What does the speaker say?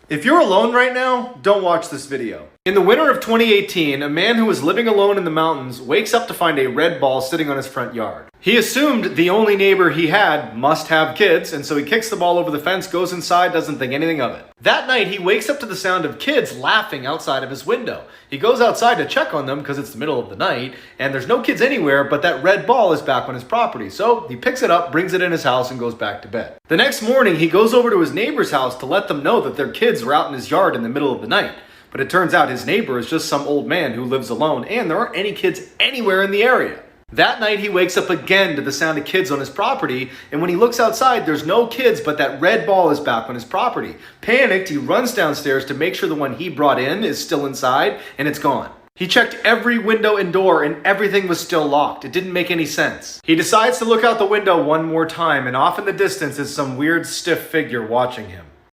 If you're alone right now, don't watch this video. In the winter of 2018, a man who was living alone in the mountains wakes up to find a red ball sitting on his front yard. He assumed the only neighbor he had must have kids, and so he kicks the ball over the fence, goes inside, doesn't think anything of it. That night, he wakes up to the sound of kids laughing outside of his window. He goes outside to check on them because it's the middle of the night, and there's no kids anywhere, but that red ball is back on his property. So he picks it up, brings it in his house, and goes back to bed. The next morning, he goes over to his neighbor's house to let them know that their kids were out in his yard in the middle of the night. But it turns out his neighbor is just some old man who lives alone, and there aren't any kids anywhere in the area. That night, he wakes up again to the sound of kids on his property, and when he looks outside, there's no kids, but that red ball is back on his property. Panicked, he runs downstairs to make sure the one he brought in is still inside, and it's gone. He checked every window and door, and everything was still locked. It didn't make any sense. He decides to look out the window one more time, and off in the distance is some weird, stiff figure watching him.